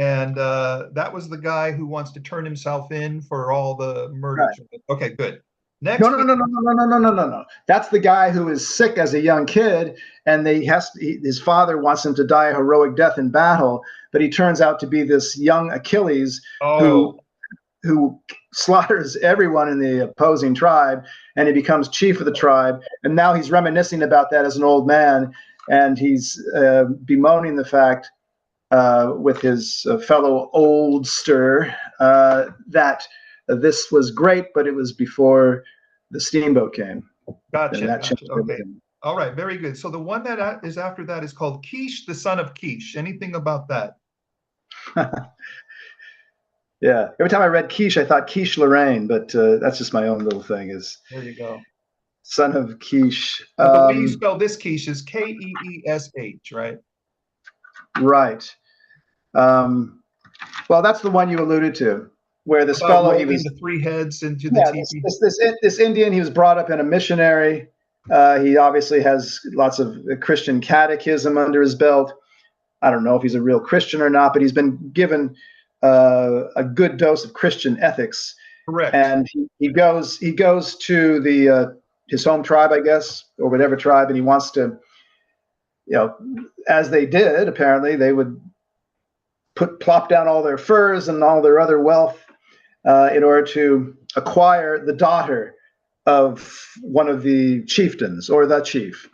A: And that was the guy who wants to turn himself in for all the murders. Right. Okay, good. Next.
C: No. That's the guy who is sick as a young kid, and his father wants him to die a heroic death in battle, but he turns out to be this young Achilles who slaughters everyone in the opposing tribe, and he becomes chief of the tribe. And now he's reminiscing about that as an old man, and he's bemoaning the fact with his fellow oldster that this was great, but it was before the steamboat came.
A: Gotcha. Okay. All right. Very good. So the one that is after that is called Kish, the son of Kish. Anything about that?
C: Yeah. Every time I read Quiche, I thought Quiche Lorraine, but that's just my own little thing.
A: There you go.
C: Son of Quiche.
A: The way you spell this Quiche is Keesh, right?
C: Right. Well, that's the one you alluded to, where this fellow, he was
A: the 3 heads into the teepee.
C: This Indian, he was brought up in a missionary. He obviously has lots of Christian catechism under his belt. I don't know if he's a real Christian or not, but he's been given a good dose of Christian ethics.
A: Correct.
C: And he goes to his home tribe, I guess, or whatever tribe, and he wants to, as they did, apparently, they would plop down all their furs and all their other wealth in order to acquire the daughter of one of the chieftains or the chief.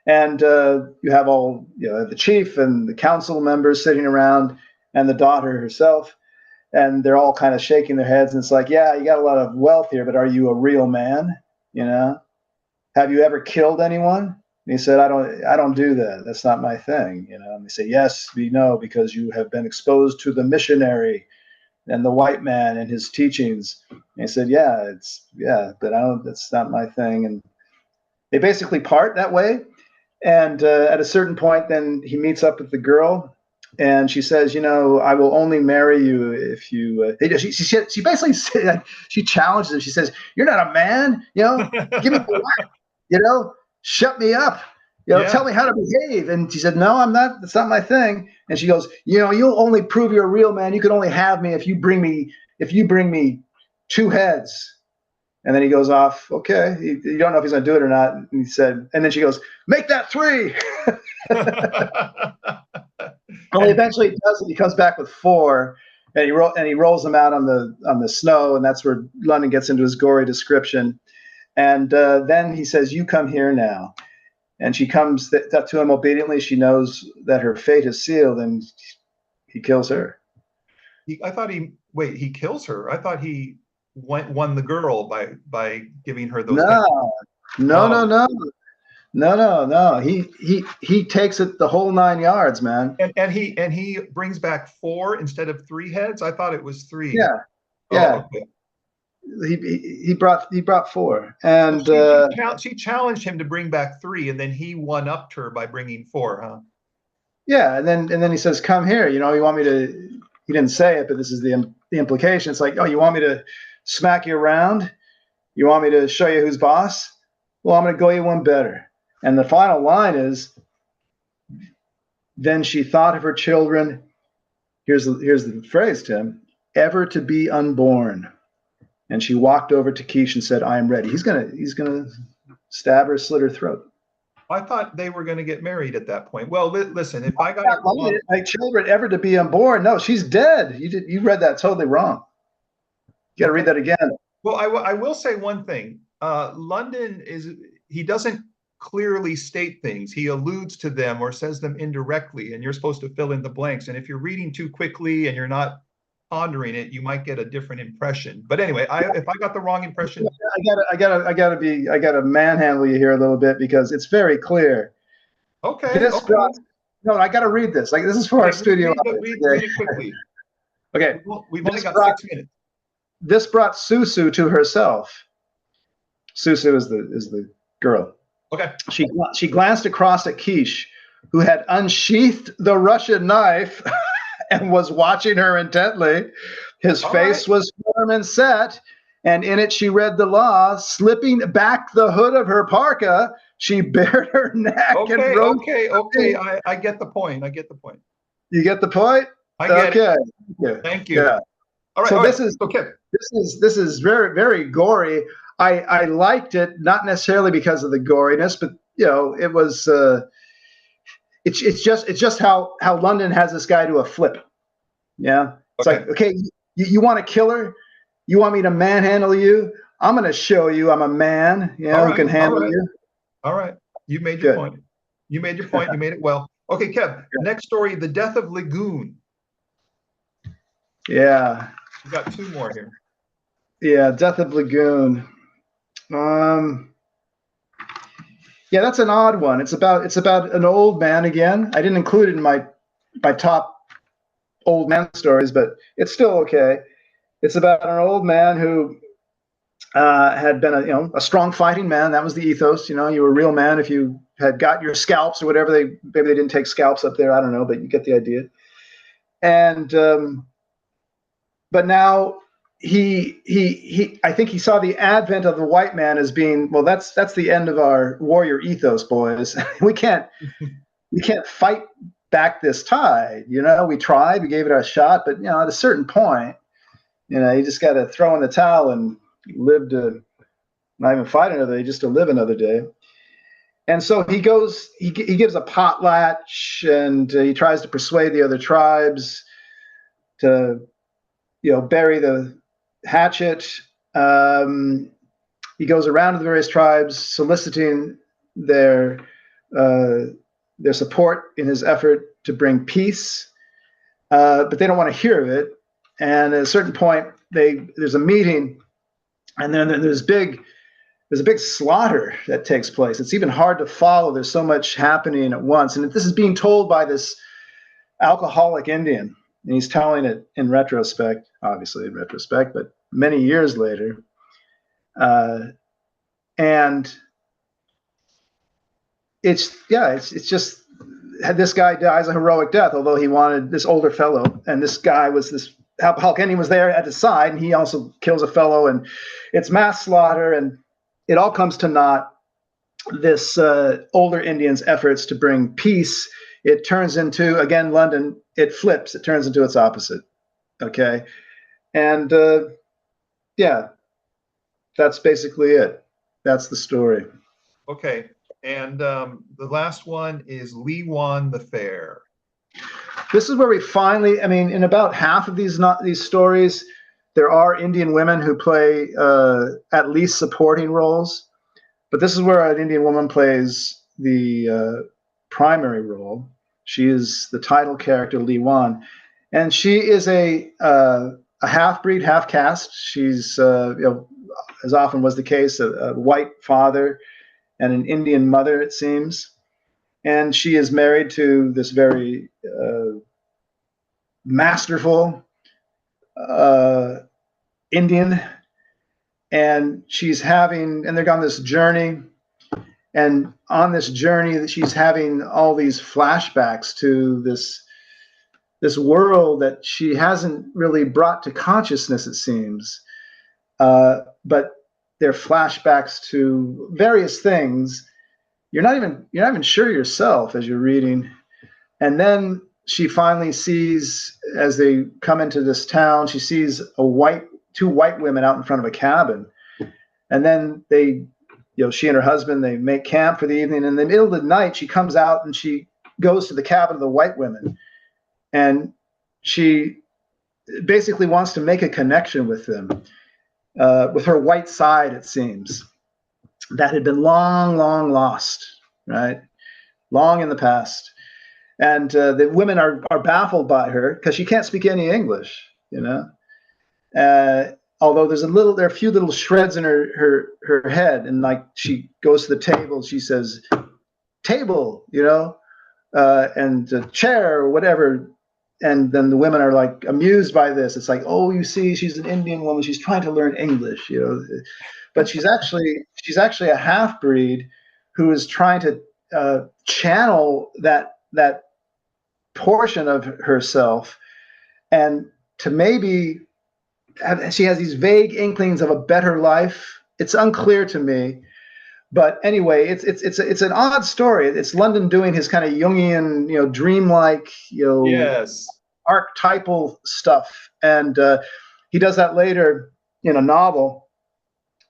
C: And you have all the chief and the council members sitting around and the daughter herself, and they're all kind of shaking their heads. And it's like, yeah, you got a lot of wealth here, but are you a real man? Have you ever killed anyone? And he said, I don't do that. That's not my thing. And they say, yes, we know, because you have been exposed to the missionary and the white man and his teachings. And he said, but that's not my thing. And they basically part that way. And at a certain point, then he meets up with the girl, and she says, I will only marry you if you. She basically said, she challenges him. She says, "You're not a man. Give me the whack. Shut me up. Tell me how to behave." And she said, "No, I'm not. That's not my thing." And she goes, "You'll only prove you're a real man. You can only have me if you bring me 2 heads." And then he goes off. Okay, you don't know if he's going to do it or not. And he said, and then she goes, "Make that 3." Well, eventually he does it. He comes back with 4, and he rolls them out on the snow, and that's where London gets into his gory description. And then he says, "You come here now." And she comes up to him obediently. She knows that her fate is sealed, and he kills her.
A: He kills her. I thought he won the girl by giving her those
C: No, no, no,
A: Oh.
C: no, no, no, no. He takes it the whole 9 yards, man.
A: And he brings back 4 instead of 3 heads. I thought it was 3.
C: Yeah,
A: Oh,
C: yeah.
A: okay.
C: He brought 4, and
A: She challenged him to bring back 3, and then he one upped her by bringing 4, huh?
C: yeah, and then he says, "Come here." You want me to? He didn't say it, but this is the implication. It's like, "Oh, you want me to smack you around? You want me to show you who's boss? Well, I'm going to go you one better." And the final line is, "Then she thought of her children." Here's the phrase, Tim. "Ever to be unborn." And she walked over to Kish and said, "I am ready." He's gonna stab her, slit her throat.
A: I thought they were going to get married at that point. Well, listen, if I got it wrong,
C: my children ever to be unborn. No, she's dead. You read that totally wrong. You got to read that again.
A: well, I will say one thing. London he doesn't clearly state things. He alludes to them or says them indirectly, and you're supposed to fill in the blanks. And if you're reading too quickly and you're not pondering it, you might get a different impression. But anyway, if I got the wrong impression,
C: I gotta manhandle you here a little bit because it's very clear.
A: Okay.
C: No, I gotta read this. Like, this is for our studio.
A: Read it quickly.
C: Okay.
A: We've only got 6 minutes.
C: This brought Susu to herself. Susu is the girl.
A: Okay.
C: She glanced across at Kish, who had unsheathed the Russian knife and was watching her intently. His face was firm and set, and in it she read the law. Slipping back the hood of her parka, she bared her neck and rose.
A: Okay. I get the point.
C: You get the point?
A: I get it.
C: Okay.
A: Thank you.
C: Yeah.
A: All right.
C: So
A: this
C: is very, very gory. I liked it, not necessarily because of the goriness, but it was it's just how London has this guy do a flip. Yeah. It's like, okay, you want to kill her? You want me to manhandle you? I'm going to show you I'm a man, who can handle you.
A: All right. You made your point. You made your point. You made it well. Okay, Kev, next story, the death of Lagoon.
C: Yeah.
A: We got 2 more here.
C: Yeah, death of Lagoon. Yeah, that's an odd one. It's about an old man again. I didn't include it in my top old man stories, but it's still okay. It's about an old man who had been a strong fighting man. That was the ethos. You were a real man if you had got your scalps or whatever. Maybe they didn't take scalps up there. I don't know, but you get the idea. And but now I think he saw the advent of the white man as being, well, that's the end of our warrior ethos, boys. we can't fight back this tide. We tried, we gave it our shot, but at a certain point, you just got to throw in the towel and live to not even fight another day, just to live another day. And so he gives a potlatch, and he tries to persuade the other tribes to bury the hatchet. He goes around to the various tribes soliciting their support in his effort to bring peace, but they don't want to hear of it. And at a certain point, there's a meeting, and then there's a big slaughter that takes place. It's even hard to follow. There's so much happening at once, and this is being told by this alcoholic Indian, and he's telling it in retrospect, obviously in retrospect, but many years later. And it's just, this guy dies a heroic death, although he wanted this older fellow, and this guy was this alcoholic Indian was there at his side, and he also kills a fellow, and it's mass slaughter, and it all comes to naught. This older Indian's efforts to bring peace, it turns into, again, London, it flips, it turns into its opposite. Okay. And yeah, that's basically it. That's the story.
A: Okay. And the last one is Lee Wan the Fair.
C: This is where we finally, in about half of these stories, there are Indian women who play at least supporting roles. But this is where an Indian woman plays the primary role. She is the title character, Li Wan, and she is a half-breed, half-caste. She's, as often was the case, a white father and an Indian mother, it seems. And she is married to this very masterful Indian, and they're on this journey. And on this journey, she's having all these flashbacks to this world that she hasn't really brought to consciousness, it seems. But they're flashbacks to various things. You're not even sure yourself as you're reading. And then she finally sees, as they come into this town, she sees two white women out in front of a cabin. And then she and her husband, they make camp for the evening. And in the middle of the night, she comes out and she goes to the cabin of the white women. And she basically wants to make a connection with them, with her white side, it seems, that had been long, long lost, right? Long in the past. And the women are baffled by her because she can't speak any English, although there are a few little shreds in her head, and like she goes to the table, she says, "Table," and chair or whatever. And then the women are like amused by this. It's like, oh, you see, she's an Indian woman. She's trying to learn English, but she's actually a half-breed who is trying to channel that portion of herself, and to maybe she has these vague inklings of a better life. It's unclear to me, but anyway, it's an odd story. It's London doing his kind of Jungian, dreamlike,
A: Yes.
C: archetypal stuff, and he does that later in a novel.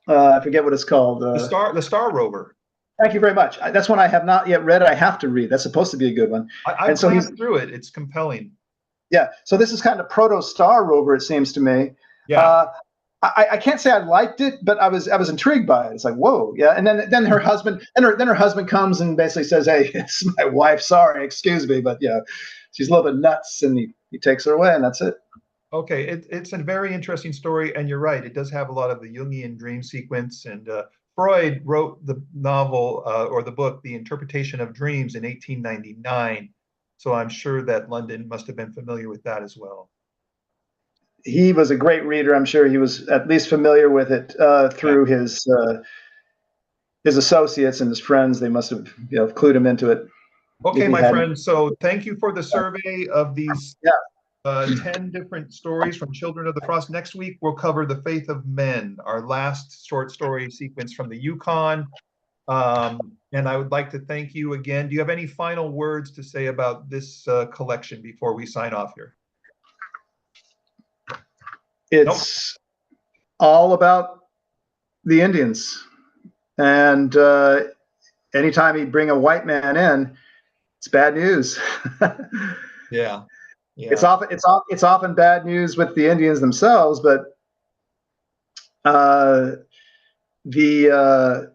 C: I forget what it's called.
A: The Star Rover.
C: Thank you very much. That's one I have not yet read. I have to read. That's supposed to be a good one.
A: I've glanced through it. It's compelling.
C: Yeah. So this is kind of proto Star Rover, it seems to me.
A: Yeah.
C: I can't say I liked it, but I was intrigued by it. It's like, whoa, yeah. And then her husband comes and basically says, "Hey, it's my wife. Sorry, excuse me, but she's a little bit nuts," and he takes her away, and that's it.
A: Okay, it's a very interesting story, and you're right. It does have a lot of the Jungian dream sequence, and Freud wrote the novel or the book, The Interpretation of Dreams, in 1899. So I'm sure that London must have been familiar with that as well.
C: He was a great reader. I'm sure he was at least familiar with it through his associates and his friends. They must have clued him into it.
A: Okay, my friend. So thank you for the survey of these 10 different stories from Children of the Frost. Next week, we'll cover The Faith of Men, our last short story sequence from the Yukon. And I would like to thank you again. Do you have any final words to say about this collection before we sign off here?
C: It's all about the Indians. And anytime you bring a white man in, it's bad news.
A: Yeah.
C: It's often bad news with the Indians themselves, but the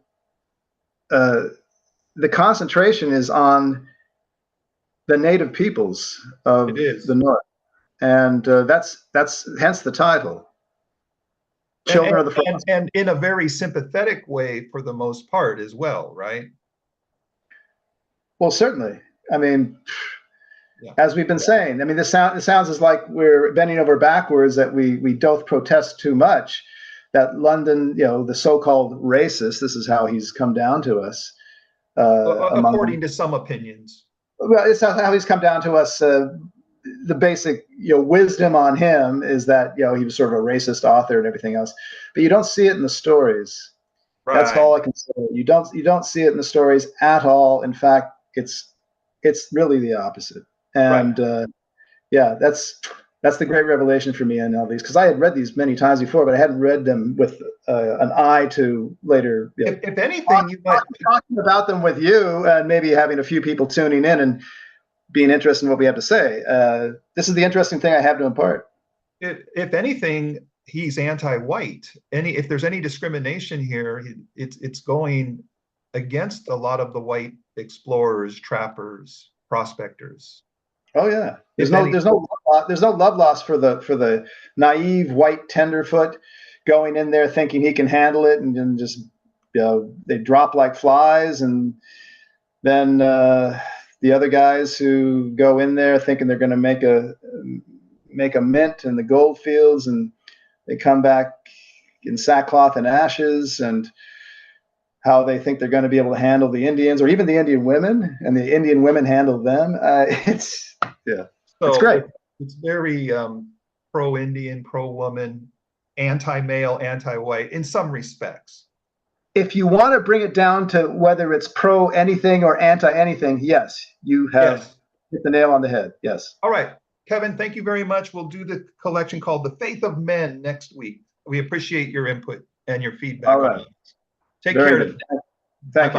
C: concentration is on the native peoples of the North, and that's hence the title, Children of the Frost.
A: And in a very sympathetic way for the most part as well, right?
C: Well, certainly. I mean, as we've been saying, I mean, it sounds as like we're bending over backwards, that we don't protest too much, that London, the so-called racist, this is how he's come down to us.
A: According to some opinions.
C: Well, it's how he's come down to us. The basic, wisdom on him is that, he was sort of a racist author and everything else, but you don't see it in the stories. Right. That's all I can say. You don't see it in the stories at all. In fact, it's really the opposite. And that's the great revelation for me in all these, because I had read these many times before, but I hadn't read them with an eye to later.
A: If anything, you might
C: talking about them with you, and maybe having a few people tuning in and being interested in what we have to say. This is the interesting thing I have to impart.
A: If anything, he's anti-white. If there's any discrimination here, it's going against a lot of the white explorers, trappers, prospectors.
C: Oh yeah.
A: If any-
C: There's no love lost for the naive white tenderfoot going in there thinking he can handle it, and then just, they drop like flies, and then the other guys who go in there thinking they're going to make a mint in the gold fields, and they come back in sackcloth and ashes, and how they think they're going to be able to handle the Indians, or even the Indian women, and the Indian women handle them. It's great.
A: It's very pro-Indian, pro-woman, anti-male, anti-white in some respects.
C: If you want to bring it down to whether it's pro anything or anti anything, yes, you have hit the nail on the head. Yes.
A: All right, Kevin, thank you very much. We'll do the collection called The Faith of Men next week. We appreciate your input and your feedback.
C: All right.
A: Take
C: Very
A: care.
C: good. Thank you.